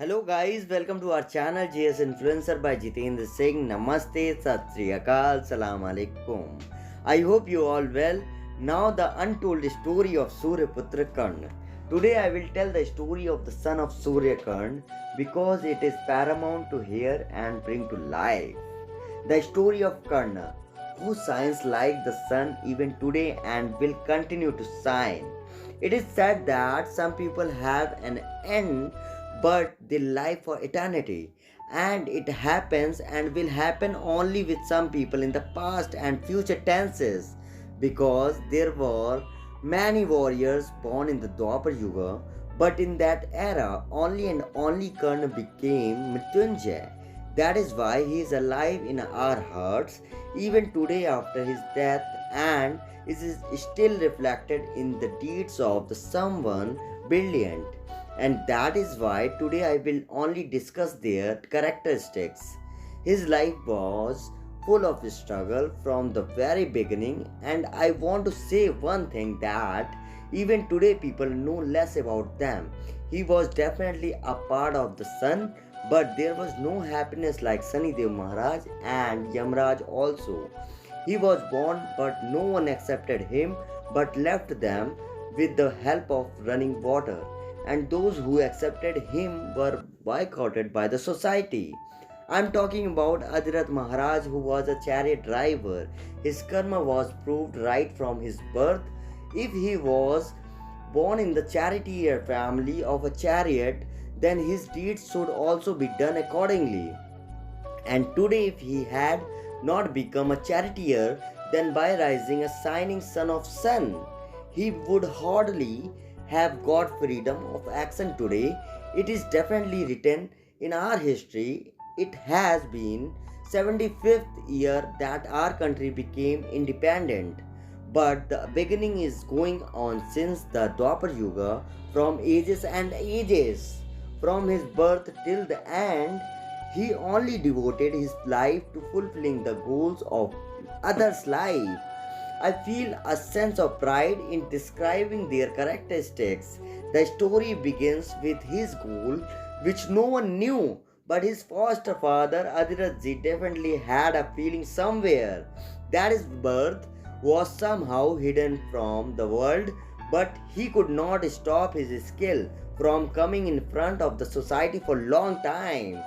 Hello guys, welcome to our channel JS Influencer by Jitendra Singh. Namaste, Sat Sri Akal, Salam Alaikum. I hope you all well. Now the untold story of Suryaputra Karn. Today I will tell the story of the son of Surya Karn because it is paramount to hear and bring to life. The story of Karna, who shines like the sun even today and will continue to shine. It is said that some people have an end but they live for eternity, and it happens and will happen only with some people in the past and future tenses, because there were many warriors born in the Dwapar Yuga, but in that era only and only Karna became Mrityunjay. That is why he is alive in our hearts even today after his death, and is still reflected in the deeds of the someone brilliant. And that is why today I will only discuss their characteristics. His life was full of struggle from the very beginning, and I want to say one thing that even today people know less about them. He was definitely a part of the sun, but there was no happiness like Sunny Dev Maharaj and Yamraj also. He was born, but no one accepted him but left them with the help of running water, and those who accepted him were boycotted by the society. I am talking about Adhirat Maharaj, who was a chariot driver. His karma was proved right from his birth. If he was born in the charioteer family of a chariot, then his deeds should also be done accordingly. And today, if he had not become a charioteer, then by rising a shining son of sun, he would hardly have got freedom of action today. It is definitely written in our history. It has been 75th year that our country became independent. But the beginning is going on since the Dwapar Yuga, from ages and ages. From his birth till the end, he only devoted his life to fulfilling the goals of others' life. I feel a sense of pride in describing their characteristics. The story begins with his goal, which no one knew, but his foster father Adhiratji definitely had a feeling somewhere that his birth was somehow hidden from the world, but he could not stop his skill from coming in front of the society for a long time.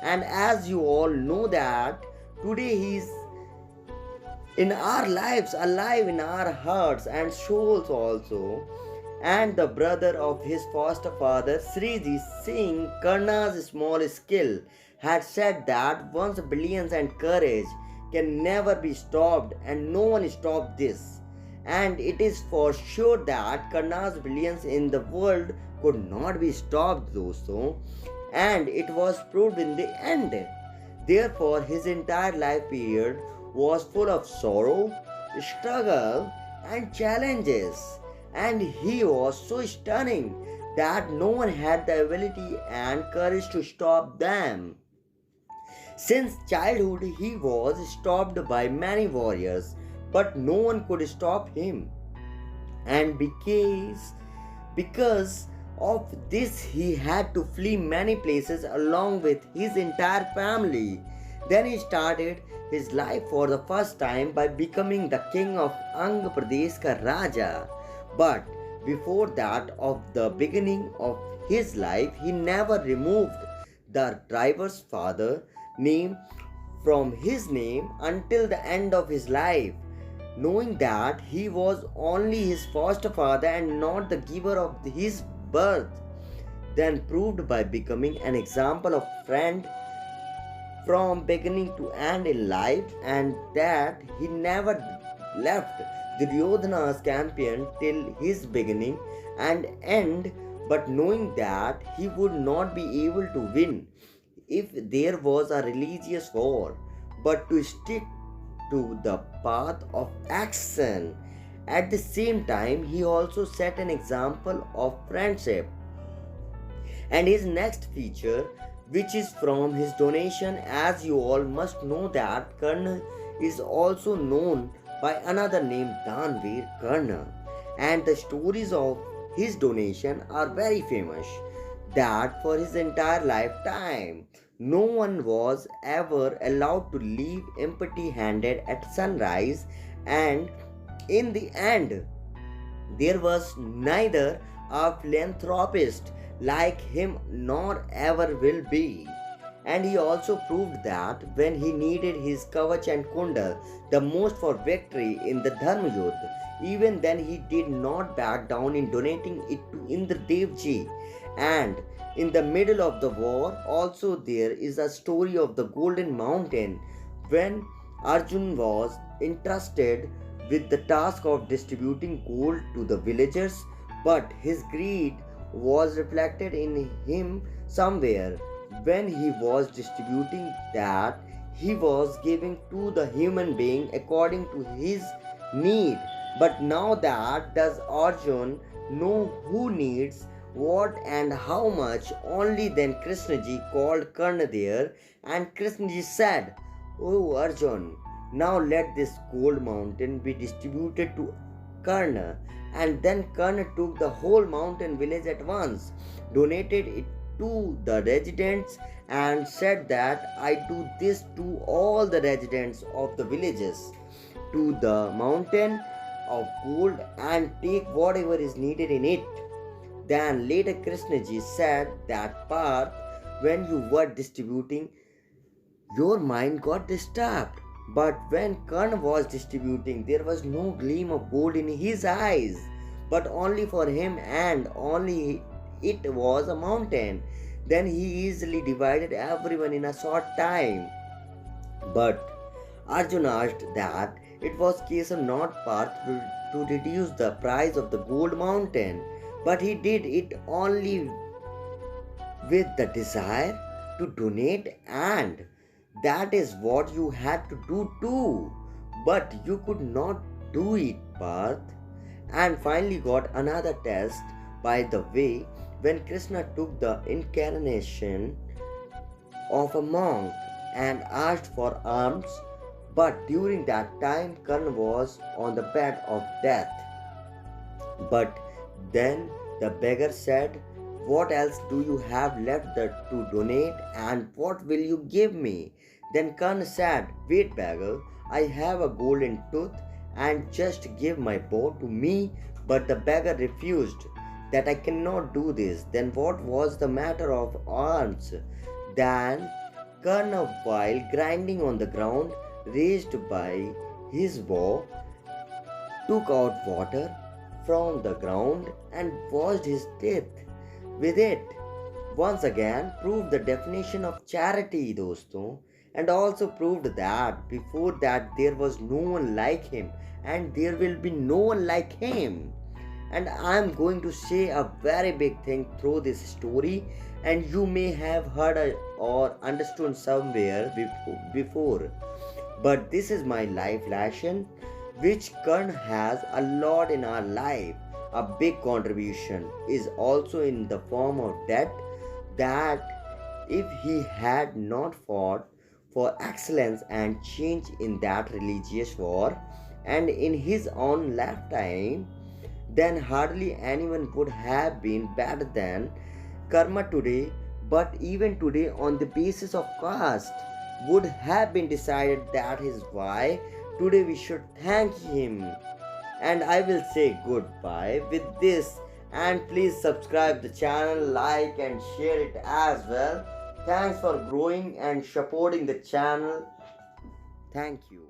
And as you all know that today he is in our lives, alive in our hearts and souls also. And the brother of his foster father, Sriji, seeing Karna's small skill, had said that one's brilliance and courage can never be stopped, and no one stopped this. And it is for sure that Karna's brilliance in the world could not be stopped, also, and it was proved in the end. Therefore, his entire life period was full of sorrow, struggle, and challenges, and he was so stunning that no one had the ability and courage to stop them. Since childhood, he was stopped by many warriors, but no one could stop him. And because of this, he had to flee many places along with his entire family. Then he started his life for the first time by becoming the king of Ang Pradesh ka Raja. But before that, of the beginning of his life, he never removed the driver's father name from his name until the end of his life, knowing that he was only his foster father and not the giver of his birth, then proved by becoming an example of friend from beginning to end in life, and that he never left Duryodhana's champion till his beginning and end, but knowing that he would not be able to win if there was a religious war, but to stick to the path of action. At the same time, he also set an example of friendship. And his next feature, which is from his donation, as you all must know that Karna is also known by another name, Danveer Karna, and the stories of his donation are very famous. that for his entire lifetime, no one was ever allowed to leave empty handed at sunrise, and in the end, there was neither a philanthropist like him nor ever will be. And he also proved that when he needed his Kavach and Kundal the most for victory in the Dharma Yudh, even then he did not back down in donating it to Indradev ji. And in the middle of the war, also there is a story of the Golden Mountain when Arjun was entrusted with the task of distributing gold to the villagers, but his greed was reflected in him somewhere when he was distributing that he was giving to the human being according to his need. But now that does Arjun know who needs what and how much? Only then Krishnaji called Karna there, and Krishnaji said, "Oh Arjun, now let this gold mountain be distributed to Karna." And then Karna took the whole mountain village at once, donated it to the residents, and said that I do this to all the residents of the villages, to the mountain of gold, and take whatever is needed in it. Then later Krishnaji said that Parth, when you were distributing, your mind got disturbed. But when Karna was distributing, there was no gleam of gold in his eyes, but only for him, and only it was a mountain. Then he easily divided everyone in a short time. But Arjuna asked that it was case of not Parth to reduce the price of the gold mountain, but he did it only with the desire to donate, and that is what you had to do too. But you could not do it, Parth. And finally got another test by the way when Krishna took the incarnation of a monk and asked for alms, but during that time Karna was on the bed of death. But then the beggar said, "What else do you have left to donate, and what will you give me?" Then Karna said, "Wait, beggar, I have a golden tooth, and just give my bow to me." But the beggar refused, that I cannot do this. Then what was the matter of arms? Then Karna, while grinding on the ground, raised by his bow, took out water from the ground and washed his teeth with it. Once again proved the definition of charity, dosto, and also proved that before that there was no one like him, and there will be no one like him. And I am going to say a very big thing through this story, and you may have heard or understood somewhere before. But this is my life lesson, which Karn has a lot in our life. A big contribution is also in the form of debt, that if he had not fought for excellence and change in that religious war, and in his own lifetime, then hardly anyone would have been better than Karma today. But even today, on the basis of caste, would have been decided. That is why today we should thank him. And I will say goodbye with this, and please subscribe the channel, like and share it as well. Thanks for growing and supporting the channel. Thank you.